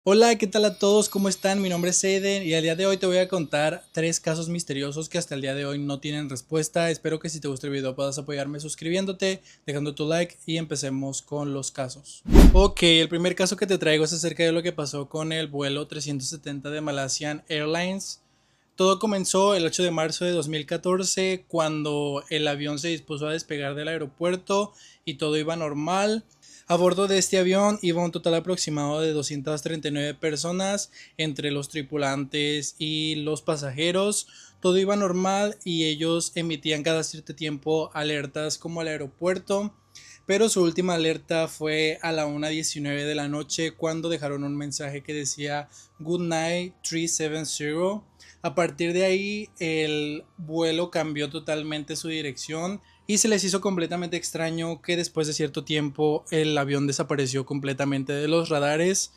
Hola, ¿qué tal a todos? ¿Cómo están? Mi nombre es Aiden y al día de hoy te voy a contar tres casos misteriosos que hasta el día de hoy no tienen respuesta. Espero que si te gusta el video puedas apoyarme suscribiéndote, dejando tu like y empecemos con los casos. Ok, el primer caso que te traigo es acerca de lo que pasó con el vuelo 370 de Malaysian Airlines. Todo comenzó el 8 de marzo de 2014 cuando el avión se dispuso a despegar del aeropuerto y todo iba normal. A bordo de este avión iba un total aproximado de 239 personas entre los tripulantes y los pasajeros. Todo iba normal y ellos emitían cada cierto tiempo alertas como al aeropuerto, pero su última alerta fue a la 1:19 de la noche cuando dejaron un mensaje que decía Good Night 370. A partir de ahí el vuelo cambió totalmente su dirección y se les hizo completamente extraño que después de cierto tiempo el avión desapareció completamente de los radares.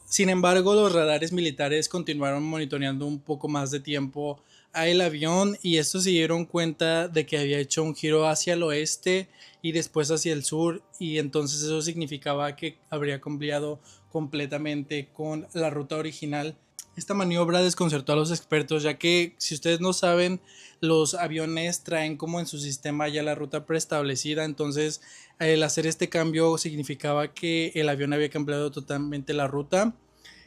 Sin embargo, los radares militares continuaron monitoreando un poco más de tiempo a el avión y estos se dieron cuenta de que había hecho un giro hacia el oeste y después hacia el sur, y entonces eso significaba que habría cambiado completamente con la ruta original. Esta maniobra desconcertó a los expertos, ya que si ustedes no saben, los aviones traen como en su sistema ya la ruta preestablecida. Entonces el hacer este cambio significaba que el avión había cambiado totalmente la ruta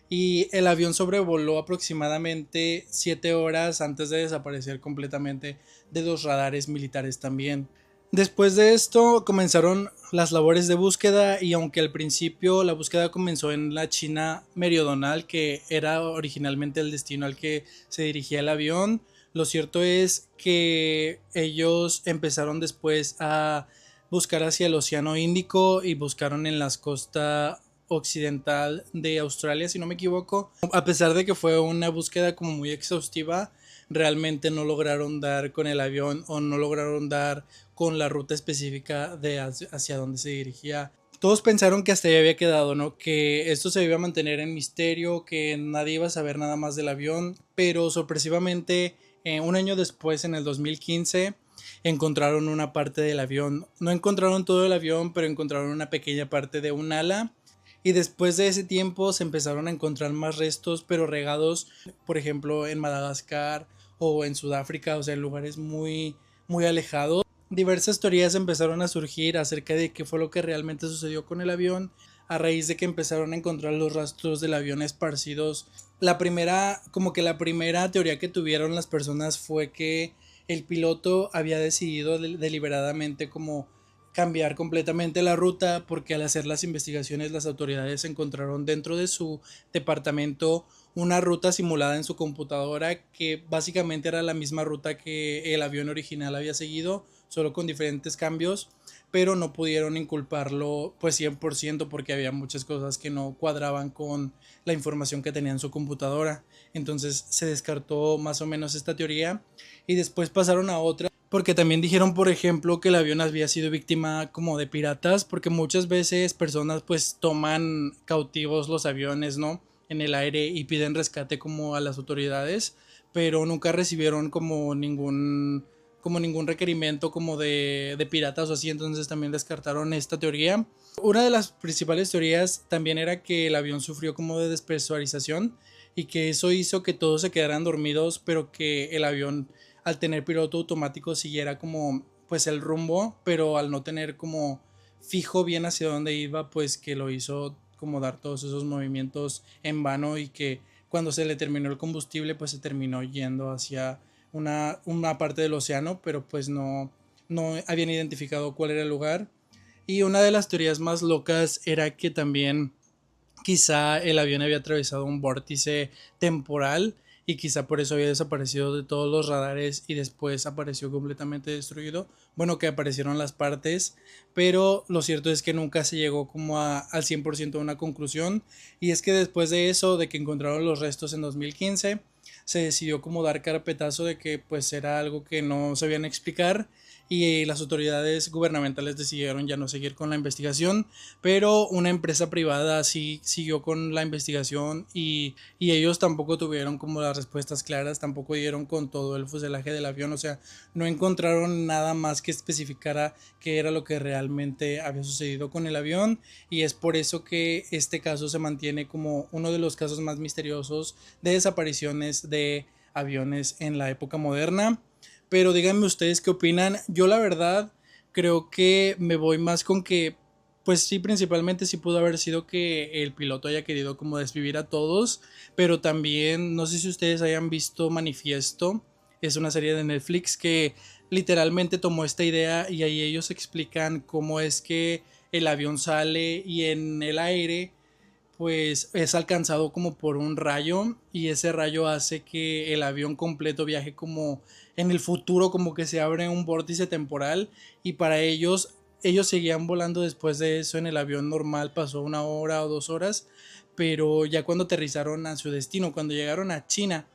y el avión sobrevoló aproximadamente 7 horas antes de desaparecer completamente de los radares militares también. Después de esto comenzaron las labores de búsqueda, y aunque al principio la búsqueda comenzó en la China meridional, que era originalmente el destino al que se dirigía el avión, lo cierto es que ellos empezaron después a buscar hacia el Océano Índico y buscaron en las costas occidental de Australia, si no me equivoco. A pesar de que fue una búsqueda como muy exhaustiva, realmente no lograron dar con el avión o no lograron dar con la ruta específica de hacia dónde se dirigía. Todos pensaron que hasta ahí había quedado, ¿no? Que esto se iba a mantener en misterio, que nadie iba a saber nada más del avión, pero sorpresivamente, un año después, en el 2015, encontraron una parte del avión. No encontraron todo el avión, pero encontraron una pequeña parte de un ala. Y después de ese tiempo se empezaron a encontrar más restos, pero regados, por ejemplo, en Madagascar o en Sudáfrica, o sea, en lugares muy, muy alejados. Diversas teorías empezaron a surgir acerca de qué fue lo que realmente sucedió con el avión a raíz de que empezaron a encontrar los rastros del avión esparcidos. La primera teoría que tuvieron las personas fue que el piloto había decidido deliberadamente como cambiar completamente la ruta, porque al hacer las investigaciones las autoridades encontraron dentro de su departamento una ruta simulada en su computadora que básicamente era la misma ruta que el avión original había seguido, solo con diferentes cambios, pero no pudieron inculparlo pues 100% porque había muchas cosas que no cuadraban con la información que tenía en su computadora. Entonces se descartó más o menos esta teoría y después pasaron a otra, porque también dijeron, por ejemplo, que el avión había sido víctima como de piratas, porque muchas veces personas pues toman cautivos los aviones, ¿no? En el aire y piden rescate como a las autoridades, pero nunca recibieron como ningún requerimiento como de piratas o así, entonces también descartaron esta teoría. Una de las principales teorías también era que el avión sufrió como de despresurización y que eso hizo que todos se quedaran dormidos, pero que el avión, al tener piloto automático, siguiera como pues el rumbo, pero al no tener como fijo bien hacia dónde iba, pues que lo hizo como dar todos esos movimientos en vano, y que cuando se le terminó el combustible pues se terminó yendo hacia una parte del océano, pero pues no habían identificado cuál era el lugar. Y una de las teorías más locas era que también quizá el avión había atravesado un vórtice temporal y quizá por eso había desaparecido de todos los radares y después apareció completamente destruido. Bueno, que aparecieron las partes, pero lo cierto es que nunca se llegó como al 100% a una conclusión. Y es que después de eso, de que encontraron los restos en 2015, se decidió como dar carpetazo de que pues era algo que no sabían explicar y las autoridades gubernamentales decidieron ya no seguir con la investigación, pero una empresa privada sí siguió con la investigación y ellos tampoco tuvieron como las respuestas claras, tampoco dieron con todo el fuselaje del avión, o sea, no encontraron nada más que especificara qué era lo que realmente había sucedido con el avión, y es por eso que este caso se mantiene como uno de los casos más misteriosos de desapariciones de aviones en la época moderna. Pero díganme ustedes qué opinan. Yo la verdad creo que me voy más con que, pues sí, principalmente sí pudo haber sido que el piloto haya querido como desvivir a todos, pero también no sé si ustedes hayan visto Manifiesto, es una serie de Netflix que literalmente tomó esta idea y ahí ellos explican cómo es que el avión sale y en el aire pues es alcanzado como por un rayo y ese rayo hace que el avión completo viaje como en el futuro, como que se abre un vórtice temporal, y para ellos seguían volando después de eso en el avión normal, pasó 1 hora o 2 horas, pero ya cuando aterrizaron a su destino, cuando llegaron a China,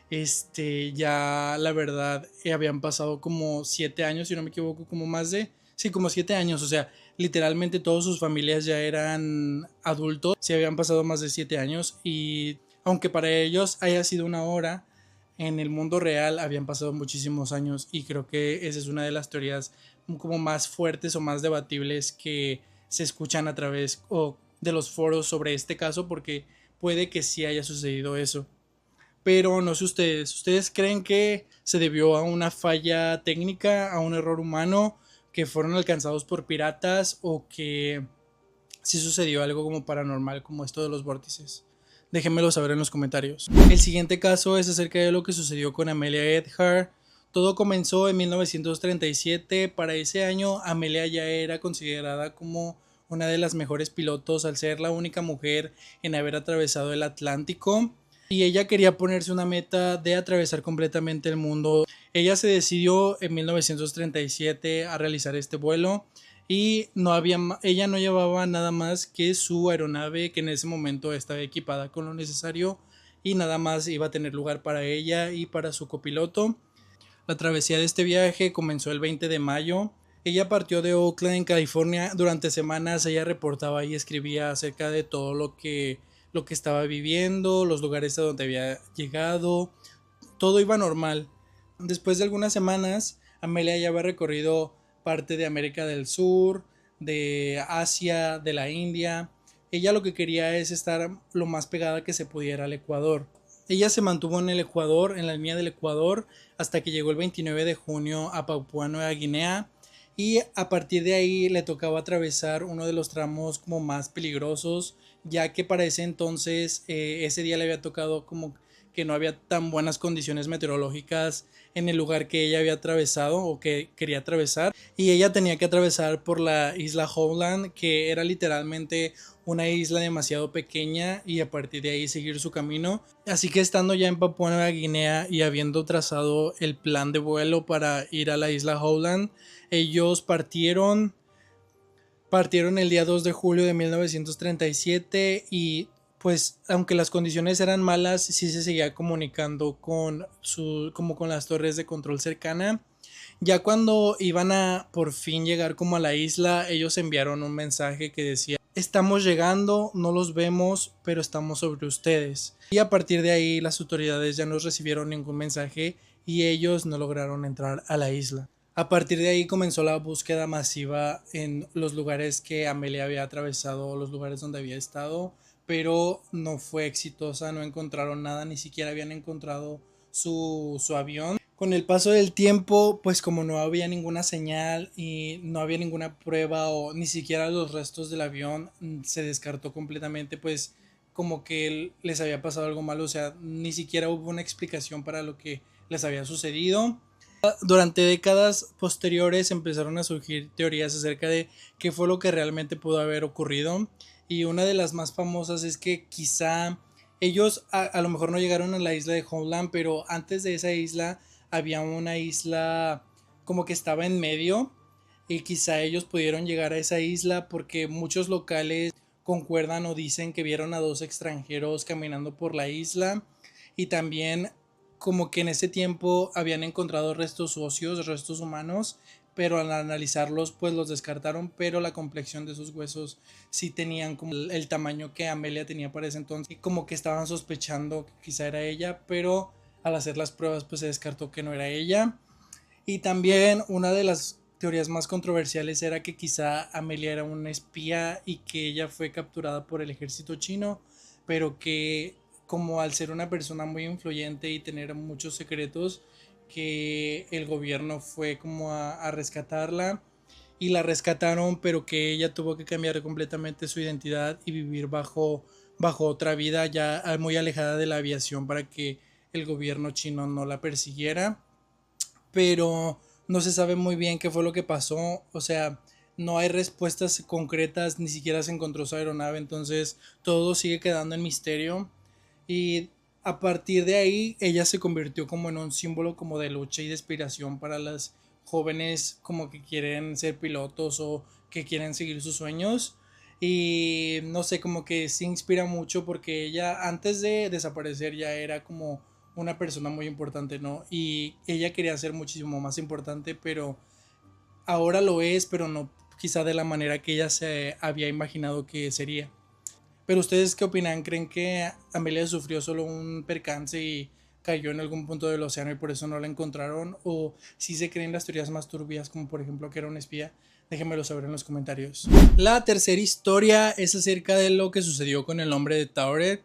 ya la verdad habían pasado como 7 años, si no me equivoco, como más de, sí, como 7 años, o sea, literalmente todas sus familias ya eran adultos, sí habían pasado más de 7 años, y aunque para ellos haya sido 1 hora, en el mundo real habían pasado muchísimos años, y creo que esa es una de las teorías como más fuertes o más debatibles que se escuchan a través de los foros sobre este caso, porque puede que sí haya sucedido eso. Pero no sé ¿ustedes creen que se debió a una falla técnica, a un error humano, que fueron alcanzados por piratas, o que sí sucedió algo como paranormal como esto de los vórtices? Déjenmelo saber en los comentarios. El siguiente caso es acerca de lo que sucedió con Amelia Earhart. Todo comenzó en 1937. Para ese año, Amelia ya era considerada como una de las mejores pilotos al ser la única mujer en haber atravesado el Atlántico. Y ella quería ponerse una meta de atravesar completamente el mundo. Ella se decidió en 1937 a realizar este vuelo y ella no llevaba nada más que su aeronave, que en ese momento estaba equipada con lo necesario y nada más iba a tener lugar para ella y para su copiloto. La travesía de este viaje comenzó el 20 de mayo. Ella partió de Oakland, en California. Durante semanas ella reportaba y escribía acerca de todo lo que estaba viviendo, los lugares a donde había llegado. Todo iba normal. Después de algunas semanas, Amelia ya había recorrido parte de América del Sur, de Asia, de la India. Ella lo que quería es estar lo más pegada que se pudiera al Ecuador. Ella se mantuvo en el Ecuador, en la línea del Ecuador, hasta que llegó el 29 de junio a Papúa Nueva Guinea, y a partir de ahí le tocaba atravesar uno de los tramos como más peligrosos, ya que para ese entonces ese día le había tocado como que no había tan buenas condiciones meteorológicas en el lugar que ella había atravesado o que quería atravesar, y ella tenía que atravesar por la isla Howland, que era literalmente una isla demasiado pequeña, y a partir de ahí seguir su camino. Así que estando ya en Papúa Nueva Guinea y habiendo trazado el plan de vuelo para ir a la isla Howland, ellos partieron el día 2 de julio de 1937, y pues aunque las condiciones eran malas, sí se seguía comunicando como con las torres de control cercana. Ya cuando iban a por fin llegar como a la isla, ellos enviaron un mensaje que decía: estamos llegando, no los vemos, pero estamos sobre ustedes. Y a partir de ahí las autoridades ya no recibieron ningún mensaje y ellos no lograron entrar a la isla. A partir de ahí comenzó la búsqueda masiva en los lugares que Amelia había atravesado, los lugares donde había estado, pero no fue exitosa, no encontraron nada, ni siquiera habían encontrado su avión. Con el paso del tiempo, pues como no había ninguna señal y no había ninguna prueba o ni siquiera los restos del avión, se descartó completamente, pues como que les había pasado algo malo, o sea, ni siquiera hubo una explicación para lo que les había sucedido. Durante décadas posteriores empezaron a surgir teorías acerca de qué fue lo que realmente pudo haber ocurrido, y una de las más famosas es que quizá ellos a lo mejor no llegaron a la isla de Homeland, pero antes de esa isla había una isla como que estaba en medio, y quizá ellos pudieron llegar a esa isla porque muchos locales concuerdan o dicen que vieron a dos extranjeros caminando por la isla, y también como que en ese tiempo habían encontrado restos óseos, restos humanos, pero al analizarlos pues los descartaron, pero la complexión de sus huesos sí tenían como el tamaño que Amelia tenía para ese entonces y como que estaban sospechando que quizá era ella, pero al hacer las pruebas pues se descartó que no era ella. Y también una de las teorías más controversiales era que quizá Amelia era una espía y que ella fue capturada por el ejército chino, pero que como al ser una persona muy influyente y tener muchos secretos, que el gobierno fue como a rescatarla y la rescataron, pero que ella tuvo que cambiar completamente su identidad y vivir bajo otra vida ya muy alejada de la aviación para que el gobierno chino no la persiguiera, pero no se sabe muy bien qué fue lo que pasó, o sea, no hay respuestas concretas, ni siquiera se encontró su aeronave, entonces todo sigue quedando en misterio y a partir de ahí ella se convirtió como en un símbolo como de lucha y de inspiración para las jóvenes como que quieren ser pilotos o que quieren seguir sus sueños y no sé, como que se inspira mucho porque ella antes de desaparecer ya era como una persona muy importante, ¿no? Y ella quería ser muchísimo más importante, pero ahora lo es, pero no quizá de la manera que ella se había imaginado que sería. Pero ustedes qué opinan? ¿Creen que Amelia sufrió solo un percance y cayó en algún punto del océano y por eso no la encontraron? ¿O si se creen las teorías más turbias, como por ejemplo que era una espía? Déjenmelo saber en los comentarios. La tercera historia es acerca de lo que sucedió con el hombre de Tauret.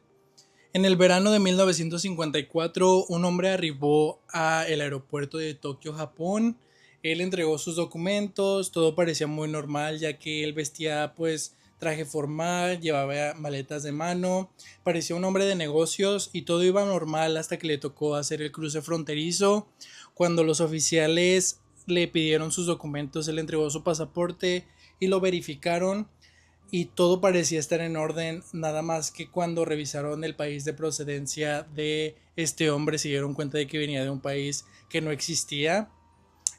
En el verano de 1954, un hombre arribó al aeropuerto de Tokio, Japón. Él entregó sus documentos, todo parecía muy normal ya que él vestía pues traje formal, llevaba maletas de mano, parecía un hombre de negocios y todo iba normal hasta que le tocó hacer el cruce fronterizo. Cuando los oficiales le pidieron sus documentos, él entregó su pasaporte y lo verificaron y todo parecía estar en orden, nada más que cuando revisaron el país de procedencia de este hombre se dieron cuenta de que venía de un país que no existía.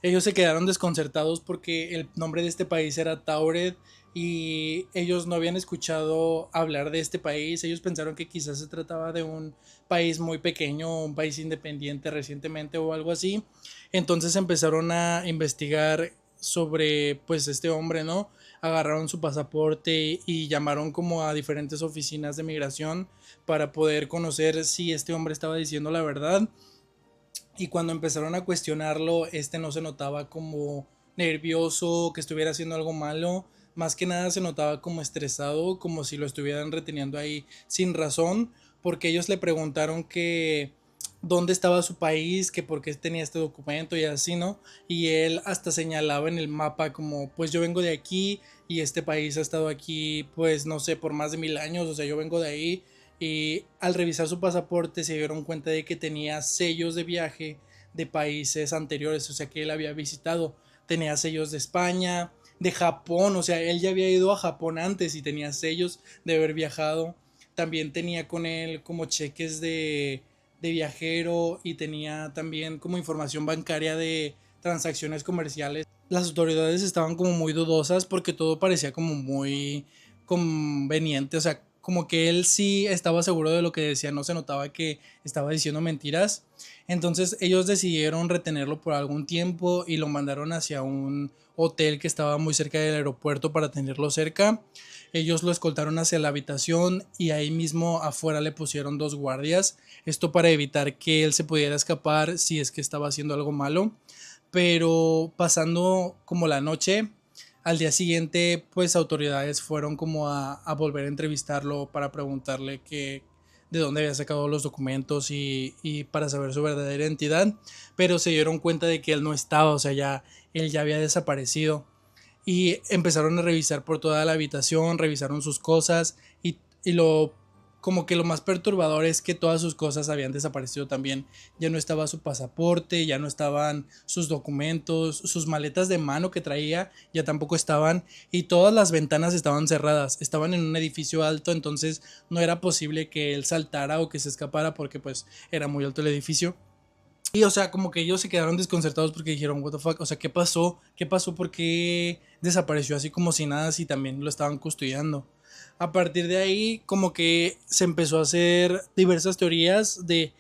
Ellos se quedaron desconcertados porque el nombre de este país era Tauret y ellos no habían escuchado hablar de este país. Ellos pensaron que quizás se trataba de un país muy pequeño, un país independiente recientemente o algo así. Entonces empezaron a investigar sobre pues este hombre, ¿no? Agarraron su pasaporte y llamaron como a diferentes oficinas de migración para poder conocer si este hombre estaba diciendo la verdad. Y cuando empezaron a cuestionarlo, este no se notaba como nervioso, que estuviera haciendo algo malo, más que nada se notaba como estresado, como si lo estuvieran reteniendo ahí sin razón, porque ellos le preguntaron que dónde estaba su país, que por qué tenía este documento y así, ¿no? Y él hasta señalaba en el mapa como, pues yo vengo de aquí y este país ha estado aquí, pues no sé, por más de 1000 años, o sea, yo vengo de ahí y al revisar su pasaporte se dieron cuenta de que tenía sellos de viaje de países anteriores, o sea que él había visitado, tenía sellos de España, de Japón, o sea, él ya había ido a Japón antes y tenía sellos de haber viajado, también tenía con él como cheques de viajero y tenía también como información bancaria de transacciones comerciales. Las autoridades estaban como muy dudosas porque todo parecía como muy conveniente, o sea, como que él sí estaba seguro de lo que decía, no se notaba que estaba diciendo mentiras. Entonces ellos decidieron retenerlo por algún tiempo y lo mandaron hacia un hotel que estaba muy cerca del aeropuerto para tenerlo cerca. Ellos lo escoltaron hacia la habitación y ahí mismo afuera le pusieron dos guardias, esto para evitar que él se pudiera escapar si es que estaba haciendo algo malo. Pero pasando como la noche, al día siguiente, pues autoridades fueron como a volver a entrevistarlo para preguntarle que de dónde había sacado los documentos y para saber su verdadera identidad, pero se dieron cuenta de que él no estaba, o sea, ya él ya había desaparecido y empezaron a revisar por toda la habitación, revisaron sus cosas y lo como que lo más perturbador es que todas sus cosas habían desaparecido también. Ya no estaba su pasaporte, ya no estaban sus documentos, sus maletas de mano que traía, ya tampoco estaban y todas las ventanas estaban cerradas. Estaban en un edificio alto, entonces no era posible que él saltara o que se escapara porque pues era muy alto el edificio. Y o sea, como que ellos se quedaron desconcertados porque dijeron, what the fuck, o sea, ¿qué pasó? ¿Qué pasó? ¿Por qué desapareció así como si nada si también lo estaban custodiando? A partir de ahí, como que se empezó a hacer diversas teorías de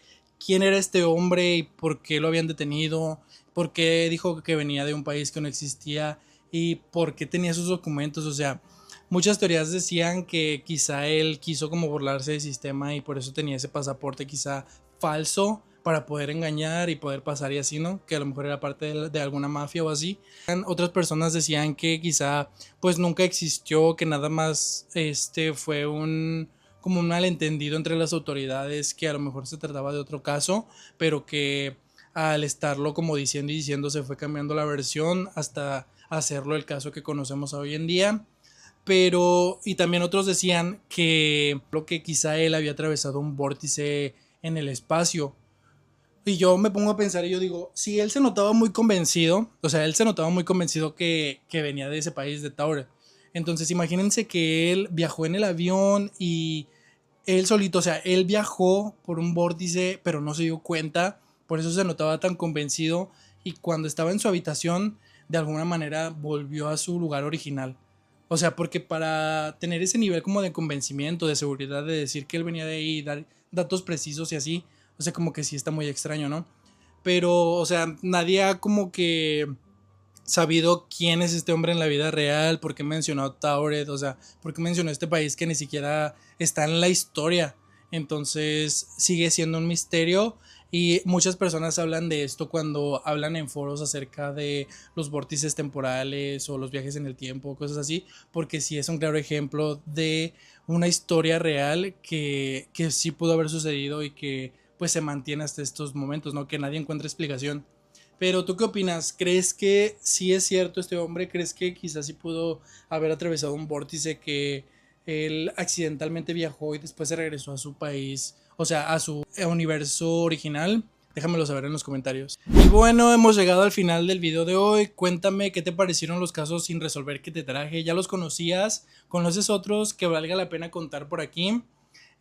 quién era este hombre y por qué lo habían detenido, por qué dijo que venía de un país que no existía y por qué tenía sus documentos. O sea, muchas teorías decían que quizá él quiso como burlarse del sistema y por eso tenía ese pasaporte quizá falso para poder engañar y poder pasar y así, ¿no? Que a lo mejor era parte de alguna mafia o así. Otras personas decían que quizá pues nunca existió, que nada más fue un como un malentendido entre las autoridades, que a lo mejor se trataba de otro caso, pero que al estarlo como diciendo y diciendo se fue cambiando la versión hasta hacerlo el caso que conocemos hoy en día. Pero, y también otros decían que lo que quizá él había atravesado un vórtice en el espacio. Y yo me pongo a pensar y yo digo, si él se notaba muy convencido, o sea, él se notaba muy convencido que venía de ese país de Taure. Entonces imagínense que él viajó en el avión y él solito, o sea, él viajó por un vórtice, pero no se dio cuenta, por eso se notaba tan convencido y cuando estaba en su habitación, de alguna manera volvió a su lugar original. O sea, porque para tener ese nivel como de convencimiento, de seguridad, de decir que él venía de ahí, dar datos precisos y así, o sea, como que sí está muy extraño, ¿no? Pero, o sea, nadie ha como que sabido quién es este hombre en la vida real, por qué mencionó Tauret, o sea, por qué mencionó este país que ni siquiera está en la historia. Entonces sigue siendo un misterio y muchas personas hablan de esto cuando hablan en foros acerca de los vórtices temporales o los viajes en el tiempo, cosas así, porque sí es un claro ejemplo de una historia real que sí pudo haber sucedido y que pues se mantiene hasta estos momentos, ¿no? Que nadie encuentra explicación. Pero ¿tú qué opinas? ¿Crees que sí es cierto este hombre? ¿Crees que quizás sí pudo haber atravesado un vórtice que él accidentalmente viajó y después se regresó a su país, o sea, a su universo original? Déjamelo saber en los comentarios. Y bueno, hemos llegado al final del video de hoy. Cuéntame qué te parecieron los casos sin resolver que te traje. ¿Ya los conocías? ¿Conoces otros que valga la pena contar por aquí?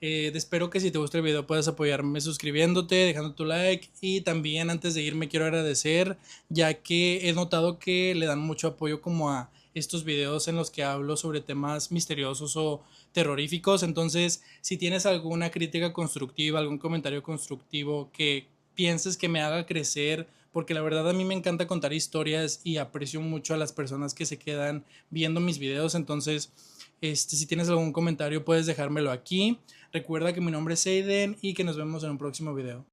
Espero que si te gusta el video puedas apoyarme suscribiéndote, dejando tu like y también antes de irme quiero agradecer ya que he notado que le dan mucho apoyo como a estos videos en los que hablo sobre temas misteriosos o terroríficos. Entonces si tienes alguna crítica constructiva, algún comentario constructivo que pienses que me haga crecer, porque la verdad a mí me encanta contar historias y aprecio mucho a las personas que se quedan viendo mis videos. Entonces si tienes algún comentario puedes dejármelo aquí. Recuerda que mi nombre es Aiden y que nos vemos en un próximo video.